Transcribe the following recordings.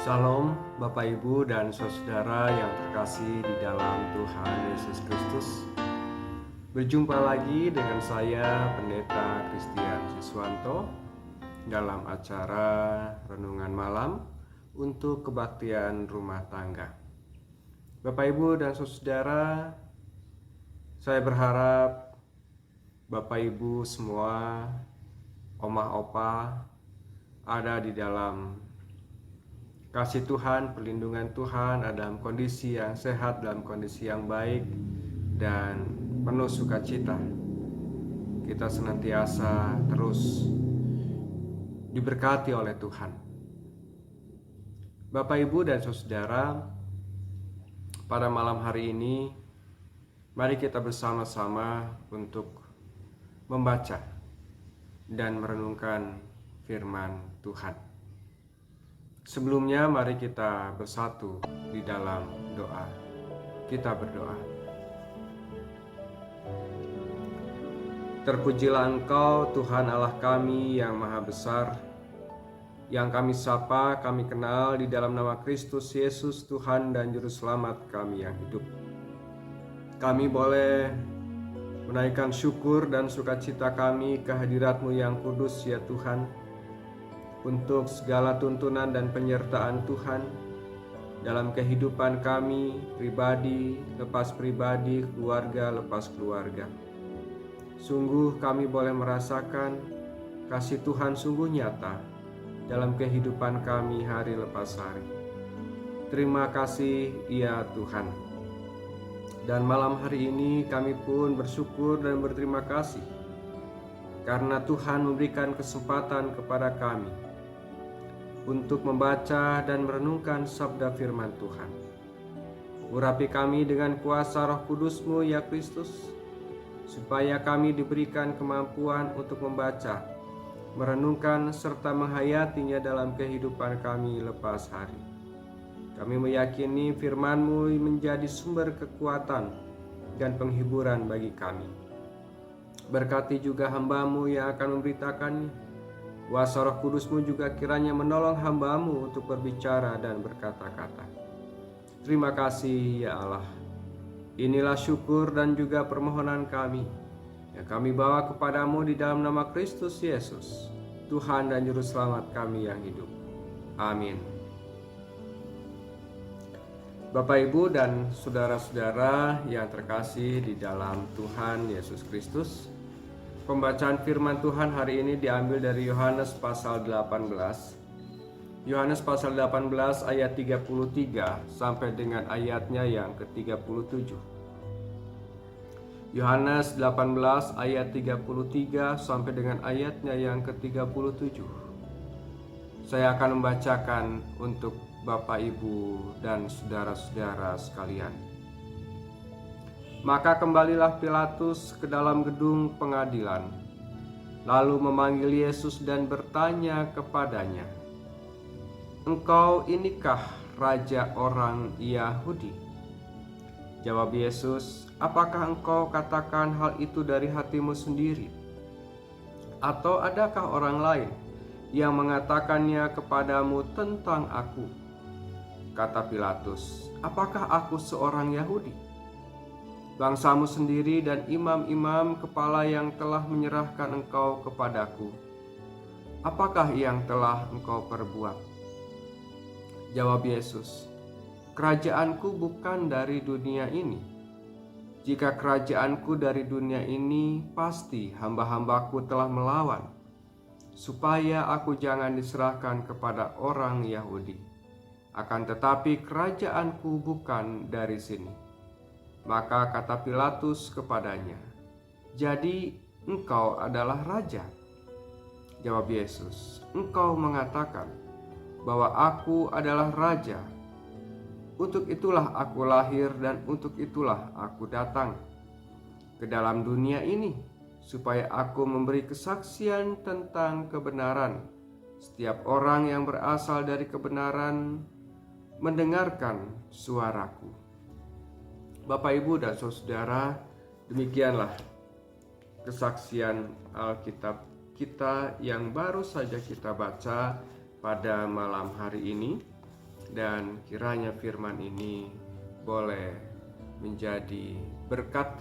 Salam Bapak Ibu dan saudara yang terkasih di dalam Tuhan Yesus Kristus. Berjumpa lagi dengan saya Pendeta Christian Siswanto dalam acara Renungan Malam untuk Kebaktian Rumah Tangga. Bapak Ibu dan saudara, saya berharap Bapak Ibu semua, omah opa ada di dalam kasih Tuhan, perlindungan Tuhan, dalam kondisi yang sehat, dalam kondisi yang baik, dan penuh sukacita. Kita senantiasa terus diberkati oleh Tuhan. Bapak, Ibu, dan saudara, pada malam hari ini, mari kita bersama-sama untuk membaca dan merenungkan firman Tuhan. Sebelumnya mari kita bersatu di dalam doa. Kita berdoa. Terpujilah Engkau Tuhan Allah kami yang maha besar, yang kami sapa, kami kenal di dalam nama Kristus Yesus Tuhan dan Juru Selamat kami yang hidup. Kami boleh menaikkan syukur dan sukacita kami ke hadirat-Mu yang kudus ya Tuhan, untuk segala tuntunan dan penyertaan Tuhan dalam kehidupan kami, pribadi lepas pribadi, keluarga lepas keluarga. Sungguh kami boleh merasakan kasih Tuhan sungguh nyata dalam kehidupan kami hari lepas hari. Terima kasih ya Tuhan. Dan malam hari ini kami pun bersyukur dan berterima kasih karena Tuhan memberikan kesempatan kepada kami untuk membaca dan merenungkan sabda firman Tuhan. Urapi kami dengan kuasa Roh Kudus-Mu ya Kristus, supaya kami diberikan kemampuan untuk membaca, merenungkan serta menghayatinya dalam kehidupan kami lepas hari. Kami meyakini firman-Mu menjadi sumber kekuatan dan penghiburan bagi kami. Berkati juga hamba-Mu yang akan memberitakannya. Kuasa Roh Kudus-Mu juga kiranya menolong hamba-Mu untuk berbicara dan berkata-kata. Terima kasih ya Allah. Inilah syukur dan juga permohonan kami yang kami bawa kepadamu di dalam nama Kristus Yesus, Tuhan dan Juru Selamat kami yang hidup. Amin. Bapak, Ibu, dan saudara-saudara yang terkasih di dalam Tuhan Yesus Kristus, pembacaan firman Tuhan hari ini diambil dari Yohanes pasal 18. Yohanes pasal 18 ayat 33 sampai dengan ayatnya yang ke-37. Yohanes 18 ayat 33 sampai dengan ayatnya yang ke-37. Saya akan membacakan untuk Bapak, Ibu, dan saudara-saudara sekalian. Maka kembalilah Pilatus ke dalam gedung pengadilan, lalu memanggil Yesus dan bertanya kepadanya, "Engkau inikah raja orang Yahudi?" Jawab Yesus, "Apakah engkau katakan hal itu dari hatimu sendiri? Atau adakah orang lain yang mengatakannya kepadamu tentang aku?" Kata Pilatus, "Apakah aku seorang Yahudi? Bangsamu sendiri dan imam-imam kepala yang telah menyerahkan engkau kepadaku. Apakah yang telah engkau perbuat?" Jawab Yesus, "Kerajaanku bukan dari dunia ini. Jika kerajaanku dari dunia ini, pasti hamba-hambaku telah melawan, supaya aku jangan diserahkan kepada orang Yahudi. Akan tetapi kerajaanku bukan dari sini." Maka kata Pilatus kepadanya, "Jadi engkau adalah raja?" Jawab Yesus, "Engkau mengatakan bahwa aku adalah raja. Untuk itulah aku lahir dan untuk itulah aku datang ke dalam dunia ini, supaya aku memberi kesaksian tentang kebenaran. Setiap orang yang berasal dari kebenaran mendengarkan suaraku." Bapak, Ibu, dan saudara, demikianlah kesaksian Alkitab kita yang baru saja kita baca pada malam hari ini. dan kiranya firman ini boleh menjadi berkat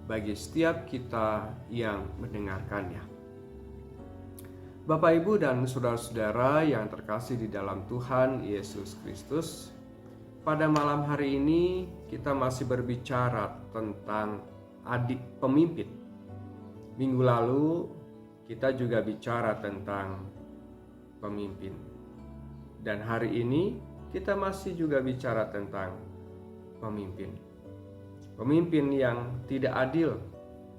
bagi setiap kita yang mendengarkannya. Bapak, Ibu, dan saudara-saudara yang terkasih di dalam Tuhan Yesus Kristus, pada malam hari ini kita masih berbicara tentang adik pemimpin. Minggu lalu kita juga bicara tentang pemimpin. Dan hari ini kita masih juga bicara tentang pemimpin. Pemimpin yang tidak adil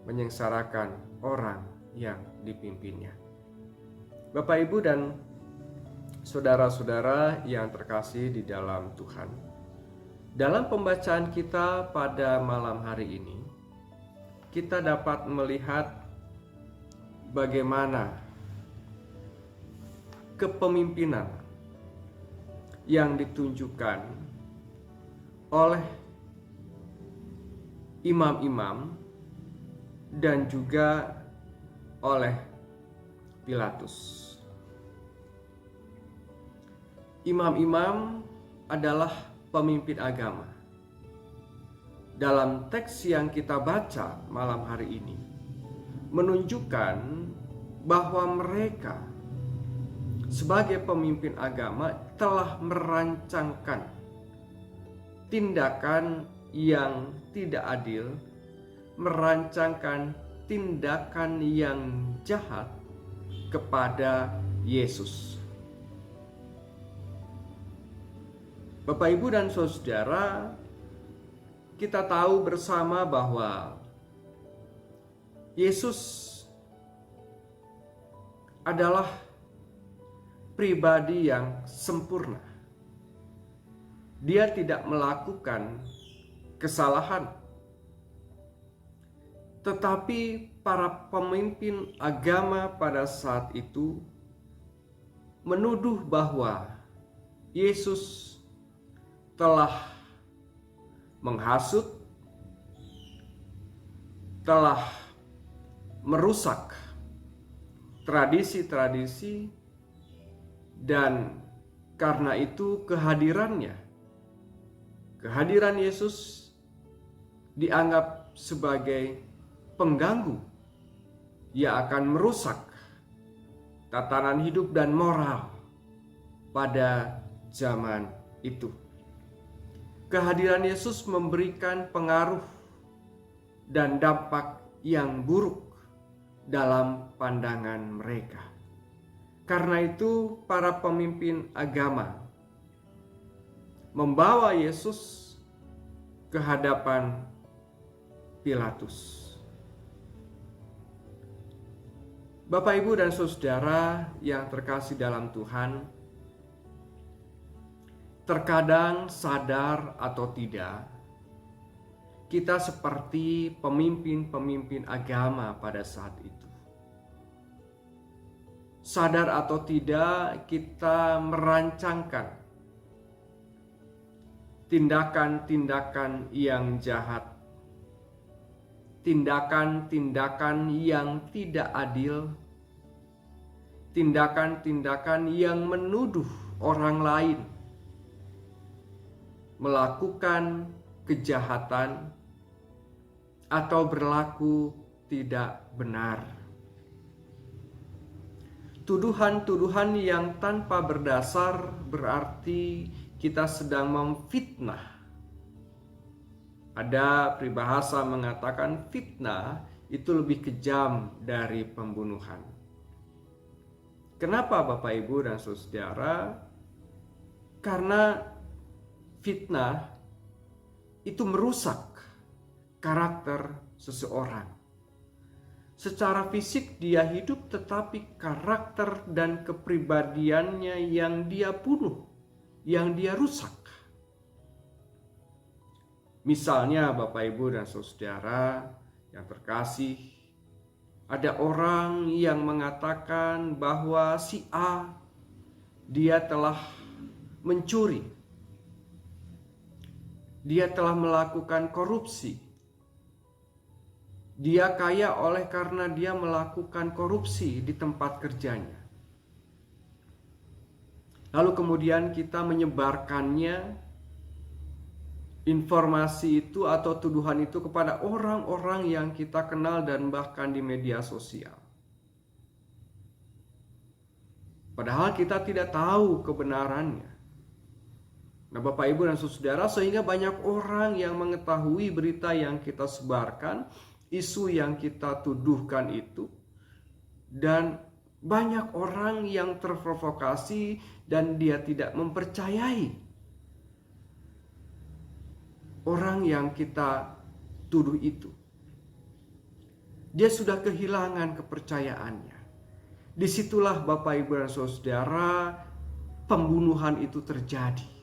menyengsarakan orang yang dipimpinnya. Bapak, Ibu, dan saudara-saudara yang terkasih di dalam Tuhan, dalam pembacaan kita pada malam hari ini, kita dapat melihat bagaimana kepemimpinan yang ditunjukkan oleh imam-imam dan juga oleh Pilatus. Imam-imam adalah pemimpin agama. Dalam teks yang kita baca malam hari ini menunjukkan bahwa mereka sebagai pemimpin agama telah merancangkan tindakan yang tidak adil, merancangkan tindakan yang jahat kepada Yesus. Bapak, Ibu, dan saudara, kita tahu bersama bahwa Yesus adalah pribadi yang sempurna. Dia tidak melakukan kesalahan. Tetapi para pemimpin agama pada saat itu menuduh bahwa Yesus telah menghasut, telah merusak tradisi-tradisi, dan karena itu kehadiran Yesus dianggap sebagai pengganggu yang akan merusak tatanan hidup dan moral pada zaman itu. Kehadiran Yesus memberikan pengaruh dan dampak yang buruk dalam pandangan mereka. Karena itu, para pemimpin agama membawa Yesus ke hadapan Pilatus. Bapak, Ibu, dan saudara yang terkasih dalam Tuhan, terkadang sadar atau tidak, kita seperti pemimpin-pemimpin agama pada saat itu. Sadar atau tidak, kita merancangkan tindakan-tindakan yang jahat, tindakan-tindakan yang tidak adil, tindakan-tindakan yang menuduh orang lain melakukan kejahatan atau berlaku tidak benar. Tuduhan-tuduhan yang tanpa berdasar berarti kita sedang memfitnah. Ada peribahasa mengatakan fitnah itu lebih kejam dari pembunuhan. Kenapa, Bapak, Ibu, dan saudara? Karena fitnah itu merusak karakter seseorang. Secara fisik dia hidup, tetapi karakter dan kepribadiannya yang dia bunuh, yang dia rusak. Misalnya, Bapak, Ibu, dan saudara yang terkasih, ada orang yang mengatakan bahwa si A, dia telah mencuri, dia telah melakukan korupsi. Dia kaya oleh karena dia melakukan korupsi di tempat kerjanya. Lalu kemudian kita menyebarkannya, informasi itu atau tuduhan itu kepada orang-orang yang kita kenal dan bahkan di media sosial. Padahal kita tidak tahu kebenarannya. Nah, Bapak, Ibu, dan Saudara, sehingga banyak orang yang mengetahui berita yang kita sebarkan, isu yang kita tuduhkan itu, dan banyak orang yang terprovokasi dan dia tidak mempercayai orang yang kita tuduh itu. Dia sudah kehilangan kepercayaannya. Disitulah Bapak, Ibu, dan Saudara, pembunuhan itu terjadi.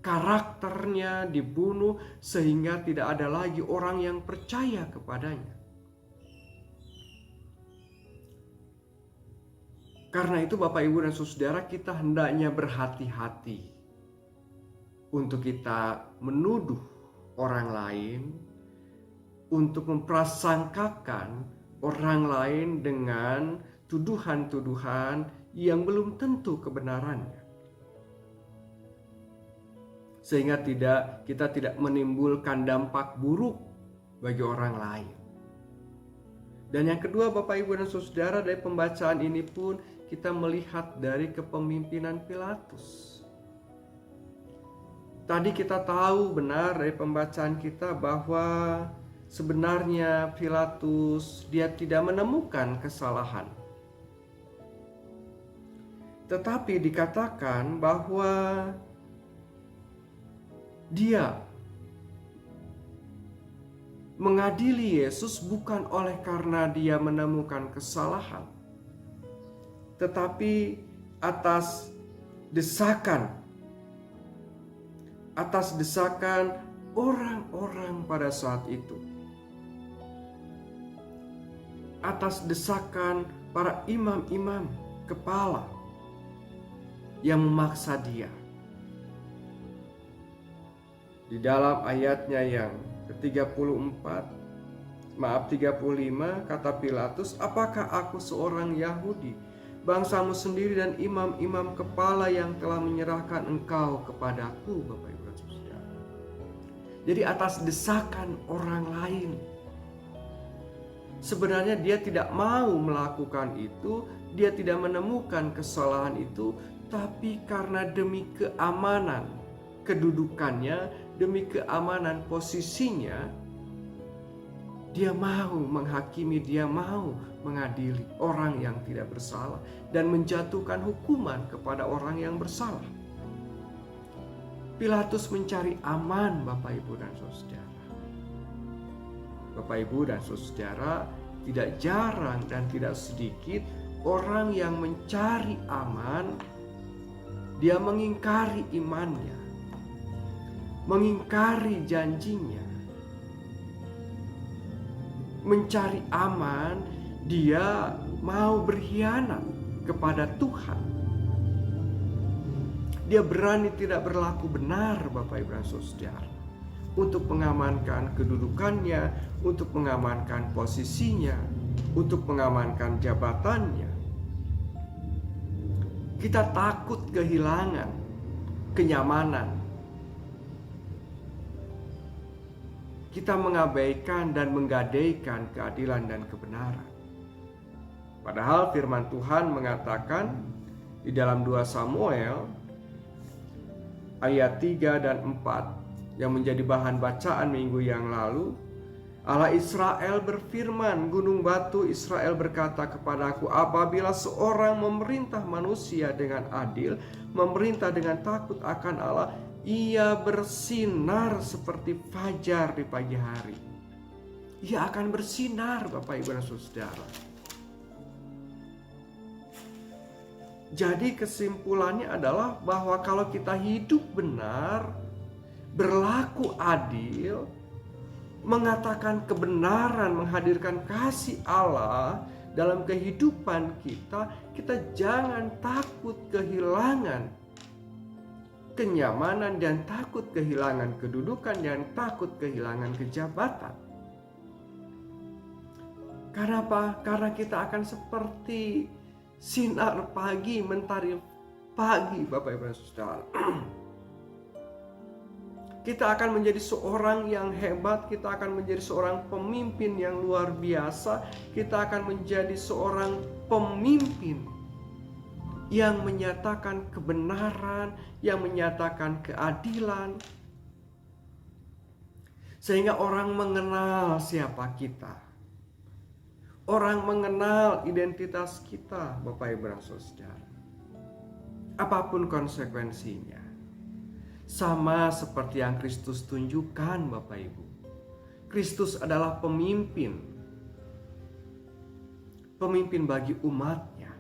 Karakternya dibunuh sehingga tidak ada lagi orang yang percaya kepadanya. Karena itu Bapak, Ibu, dan Saudara, kita hendaknya berhati-hati untuk kita menuduh orang lain, untuk memprasangkakan orang lain dengan tuduhan-tuduhan yang belum tentu kebenarannya. Sehingga kita tidak menimbulkan dampak buruk bagi orang lain. Dan yang kedua Bapak, Ibu, dan Saudara, dari pembacaan ini pun kita melihat dari kepemimpinan Pilatus. Tadi kita tahu benar dari pembacaan kita bahwa sebenarnya Pilatus dia tidak menemukan kesalahan. Tetapi dikatakan bahwa dia mengadili Yesus bukan oleh karena dia menemukan kesalahan, tetapi atas desakan orang-orang pada saat itu, atas desakan para imam-imam kepala yang memaksa dia. Di dalam ayatnya yang ke-35, kata Pilatus, "Apakah aku seorang Yahudi, bangsamu sendiri dan imam-imam kepala yang telah menyerahkan engkau kepadaku?" Bapak, Ibu, dan Saudara. Jadi atas desakan orang lain. Sebenarnya dia tidak mau melakukan itu, dia tidak menemukan kesalahan itu, tapi karena demi keamanan kedudukannya, demi keamanan posisinya, dia mau menghakimi, dia mau mengadili orang yang tidak bersalah dan menjatuhkan hukuman kepada orang yang bersalah. Pilatus mencari aman, Bapak, Ibu, dan Saudara. Bapak, Ibu, dan Saudara, tidak jarang dan tidak sedikit orang yang mencari aman, dia mengingkari imannya, mengingkari janjinya. Mencari aman, dia mau berkhianat kepada Tuhan. Dia berani tidak berlaku benar, Bapak, Ibu, dan Saudara, untuk mengamankan kedudukannya, untuk mengamankan posisinya, untuk mengamankan jabatannya. Kita takut kehilangan kenyamanan. Kita mengabaikan dan menggadaikan keadilan dan kebenaran. Padahal firman Tuhan mengatakan di dalam 2 Samuel ayat 3 dan 4 yang menjadi bahan bacaan minggu yang lalu, Allah Israel berfirman, "Gunung batu Israel berkata kepadaku, apabila seorang memerintah manusia dengan adil, memerintah dengan takut akan Allah, ia bersinar seperti fajar di pagi hari." Ia akan bersinar, Bapak, Ibu, dan Saudara. Jadi kesimpulannya adalah bahwa kalau kita hidup benar, berlaku adil, mengatakan kebenaran, menghadirkan kasih Allah dalam kehidupan kita, kita jangan takut kehilangan kenyamanan dan takut kehilangan kedudukan dan takut kehilangan kejabatan. Karena apa? Karena kita akan seperti sinar pagi, mentari pagi, Bapak Ibu dan Saudara, kita akan menjadi seorang yang hebat, kita akan menjadi seorang pemimpin yang luar biasa, kita akan menjadi seorang pemimpin yang menyatakan kebenaran, yang menyatakan keadilan, sehingga orang mengenal siapa kita. Orang mengenal identitas kita, Bapak Ibu dan Saudara. Apapun konsekuensinya. Sama seperti yang Kristus tunjukkan, Bapak Ibu. Kristus adalah pemimpin. Pemimpin bagi umatnya.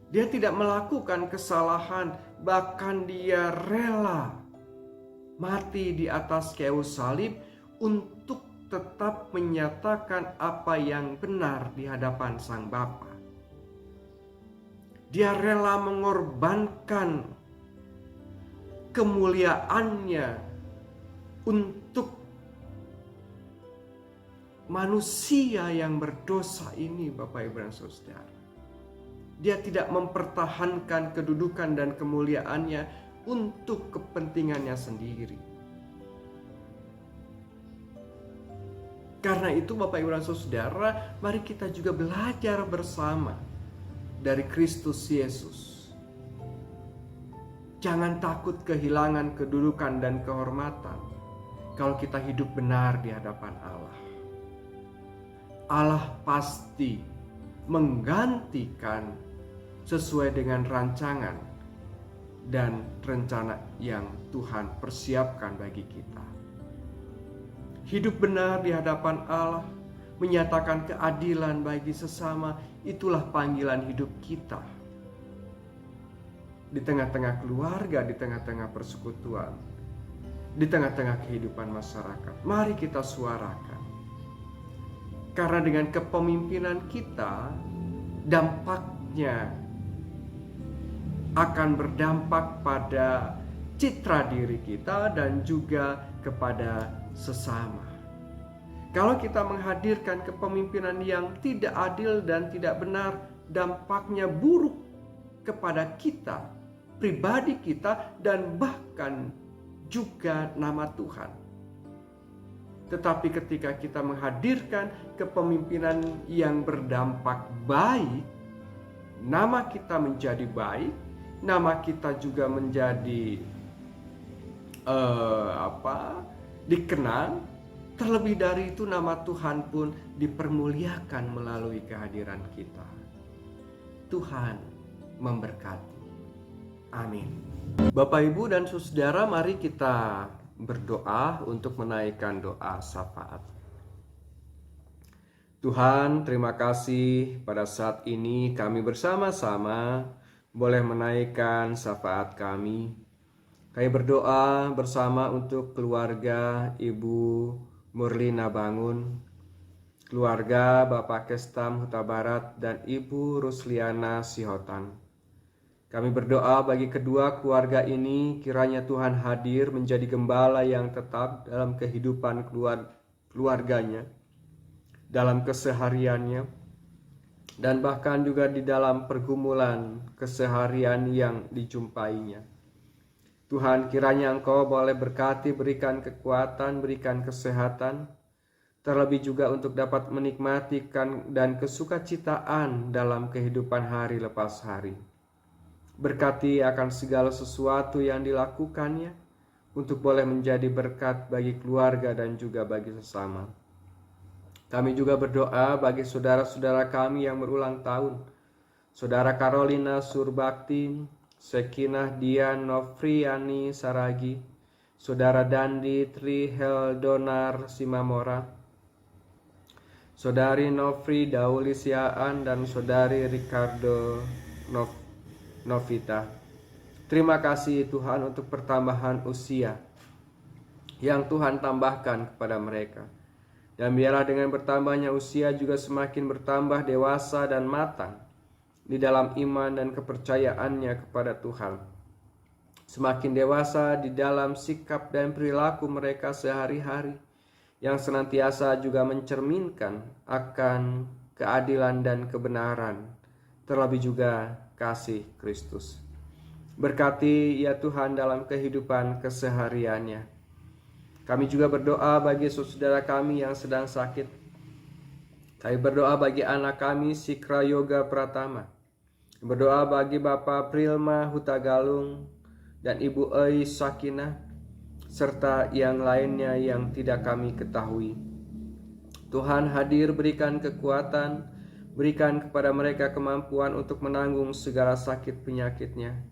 Dia tidak melakukan kesalahan, bahkan dia rela mati di atas kayu salib untuk tetap menyatakan apa yang benar di hadapan Sang Bapa. Dia rela mengorbankan kemuliaannya untuk manusia yang berdosa ini, Bapak Ibu dan Saudara. Dia tidak mempertahankan kedudukan dan kemuliaannya untuk kepentingannya sendiri. Karena itu, Bapak Ibu dan Saudara, mari kita juga belajar bersama dari Kristus Yesus. Jangan takut kehilangan kedudukan dan kehormatan kalau kita hidup benar di hadapan Allah. Allah pasti menggantikan sesuai dengan rancangan dan rencana yang Tuhan persiapkan bagi kita. Hidup benar di hadapan Allah, menyatakan keadilan bagi sesama, itulah panggilan hidup kita. Di tengah-tengah keluarga, di tengah-tengah persekutuan, di tengah-tengah kehidupan masyarakat. Mari kita suarakan. Karena dengan kepemimpinan kita, dampaknya akan berdampak pada citra diri kita dan juga kepada sesama. Kalau kita menghadirkan kepemimpinan yang tidak adil dan tidak benar, dampaknya buruk kepada kita, pribadi kita, dan bahkan juga nama Tuhan. Tetapi ketika kita menghadirkan kepemimpinan yang berdampak baik, nama kita menjadi baik, nama kita juga menjadi dikenal. Terlebih dari itu, nama Tuhan pun dipermuliakan melalui kehadiran kita. Tuhan memberkati. Amin. Bapak, Ibu, dan Saudara, mari kita berdoa untuk menaikkan doa syafaat. Tuhan, terima kasih pada saat ini kami bersama-sama boleh menaikkan syafaat kami. Kami berdoa bersama untuk keluarga Ibu Murlina Bangun, keluarga Bapak Kestam Huta Barat, dan Ibu Rusliana Sihotan. Kami berdoa bagi kedua keluarga ini, kiranya Tuhan hadir menjadi gembala yang tetap dalam kehidupan keluarganya, dalam kesehariannya, dan bahkan juga di dalam pergumulan keseharian yang dijumpainya. Tuhan, kiranya Engkau boleh berkati, berikan kekuatan, berikan kesehatan, terlebih juga untuk dapat menikmati dan kesukacitaan dalam kehidupan hari lepas hari. Berkati akan segala sesuatu yang dilakukannya, untuk boleh menjadi berkat bagi keluarga dan juga bagi sesama. Kami juga berdoa bagi saudara-saudara kami yang berulang tahun. Saudara Carolina Surbakti, Sekinah Dian Nofriani Saragi, Saudara Dandi Tri Heldonar Simamora, Saudari Nofri Daulisiaan, dan Saudari Ricardo Novita. Terima kasih Tuhan untuk pertambahan usia yang Tuhan tambahkan kepada mereka. Dan biarlah dengan bertambahnya usia juga semakin bertambah dewasa dan matang di dalam iman dan kepercayaannya kepada Tuhan. Semakin dewasa di dalam sikap dan perilaku mereka sehari-hari, yang senantiasa juga mencerminkan akan keadilan dan kebenaran, terlebih juga kasih Kristus. Berkati ya Tuhan dalam kehidupan kesehariannya. Kami juga berdoa bagi saudara kami yang sedang sakit. Kami berdoa bagi anak kami Sikra Yoga Pratama. Berdoa bagi Bapak Prilma Hutagalung dan Ibu Ei Sakinah, serta yang lainnya yang tidak kami ketahui. Tuhan hadir, berikan kekuatan, berikan kepada mereka kemampuan untuk menanggung segala sakit penyakitnya.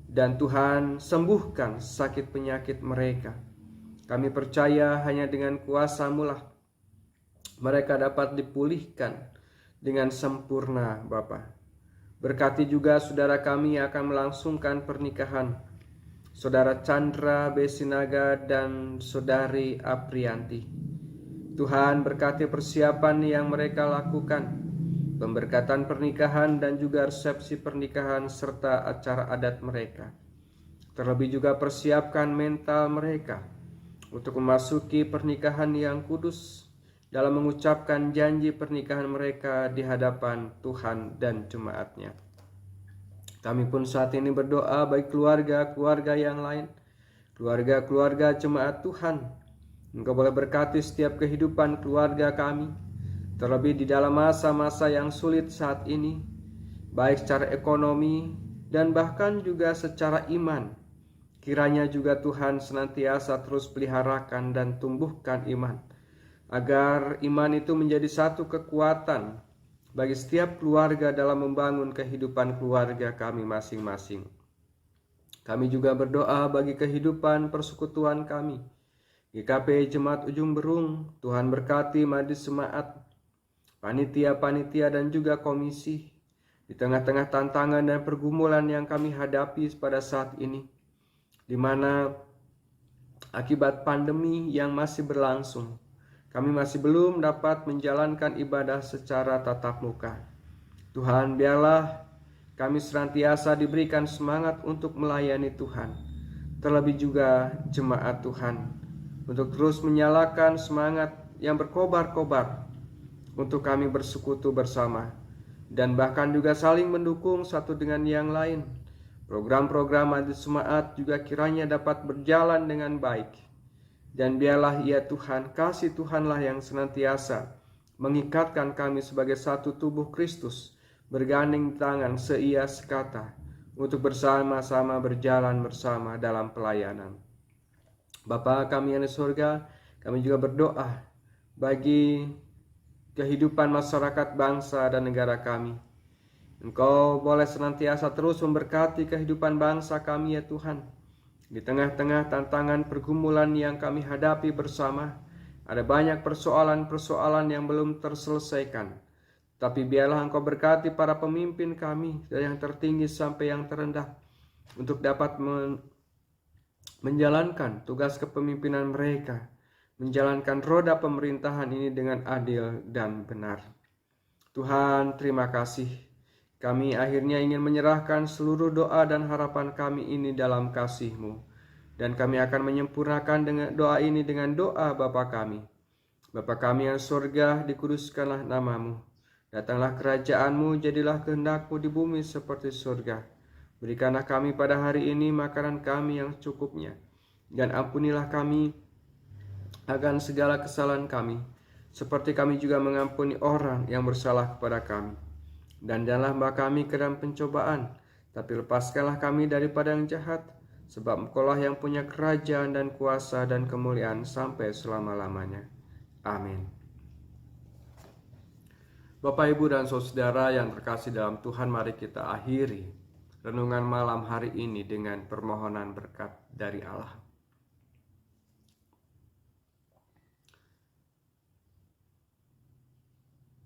Dan Tuhan sembuhkan sakit penyakit mereka. Kami percaya hanya dengan kuasa-Mu lah mereka dapat dipulihkan dengan sempurna, Bapa. Berkati juga saudara kami yang akan melangsungkan pernikahan, Saudara Chandra Besinaga dan Saudari Aprianti. Tuhan berkati persiapan yang mereka lakukan, pemberkatan pernikahan dan juga resepsi pernikahan serta acara adat mereka. Terlebih juga persiapkan mental mereka untuk memasuki pernikahan yang kudus dalam mengucapkan janji pernikahan mereka di hadapan Tuhan dan jemaat-Nya. Kami pun saat ini berdoa bagi keluarga-keluarga yang lain, keluarga-keluarga jemaat Tuhan. Engkau boleh berkati setiap kehidupan keluarga kami, terlebih di dalam masa-masa yang sulit saat ini, baik secara ekonomi dan bahkan juga secara iman. Kiranya juga Tuhan senantiasa terus peliharakan dan tumbuhkan iman, agar iman itu menjadi satu kekuatan bagi setiap keluarga dalam membangun kehidupan keluarga kami masing-masing. Kami juga berdoa bagi kehidupan persekutuan kami, GKP Jemaat Ujung Berung. Tuhan berkati majelis jemaat, panitia-panitia dan juga komisi di tengah-tengah tantangan dan pergumulan yang kami hadapi pada saat ini, di mana akibat pandemi yang masih berlangsung, kami masih belum dapat menjalankan ibadah secara tatap muka. Tuhan, biarlah kami senantiasa diberikan semangat untuk melayani Tuhan, terlebih juga jemaat Tuhan, untuk terus menyalakan semangat yang berkobar-kobar untuk kami bersekutu bersama, dan bahkan juga saling mendukung satu dengan yang lain. Program-program majelis jemaat juga kiranya dapat berjalan dengan baik. Dan biarlah ya Tuhan, kasih Tuhanlah yang senantiasa mengikatkan kami sebagai satu tubuh Kristus, bergandeng tangan seia sekata, untuk bersama-sama berjalan bersama dalam pelayanan. Bapa kami yang di surga, kami juga berdoa bagi kehidupan masyarakat bangsa dan negara kami. Engkau boleh senantiasa terus memberkati kehidupan bangsa kami ya Tuhan. Di tengah-tengah tantangan pergumulan yang kami hadapi bersama, ada banyak persoalan-persoalan yang belum terselesaikan. Tapi biarlah Engkau berkati para pemimpin kami dari yang tertinggi sampai yang terendah, untuk dapat menjalankan tugas kepemimpinan mereka, menjalankan roda pemerintahan ini dengan adil dan benar. Tuhan, terima kasih. Kami akhirnya ingin menyerahkan seluruh doa dan harapan kami ini dalam kasih-Mu. Dan kami akan menyempurnakan dengan doa ini dengan doa Bapa kami. Bapa kami yang surga, dikuduskanlah nama-Mu. Datanglah kerajaan-Mu, jadilah kehendak-Mu di bumi seperti surga. Berikanlah kami pada hari ini makanan kami yang cukupnya. Dan ampunilah kami akan segala kesalahan kami, seperti kami juga mengampuni orang yang bersalah kepada kami. Dan janganlah bawa kami ke dalam pencobaan, tapi lepaskanlah kami daripada yang jahat, sebab Engkaulah yang punya kerajaan dan kuasa dan kemuliaan sampai selama-lamanya. Amin. Bapak, Ibu, dan saudara yang terkasih dalam Tuhan, mari kita akhiri renungan malam hari ini dengan permohonan berkat dari Allah.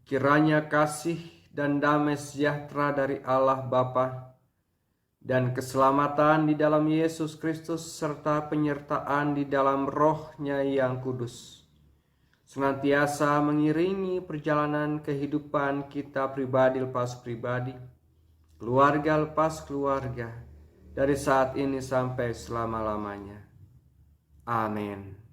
Kiranya kasih dan damai sejahtera dari Allah Bapa dan keselamatan di dalam Yesus Kristus serta penyertaan di dalam Roh-Nya yang kudus senantiasa mengiringi perjalanan kehidupan kita pribadi lepas pribadi, keluarga lepas keluarga, dari saat ini sampai selama-lamanya. Amin.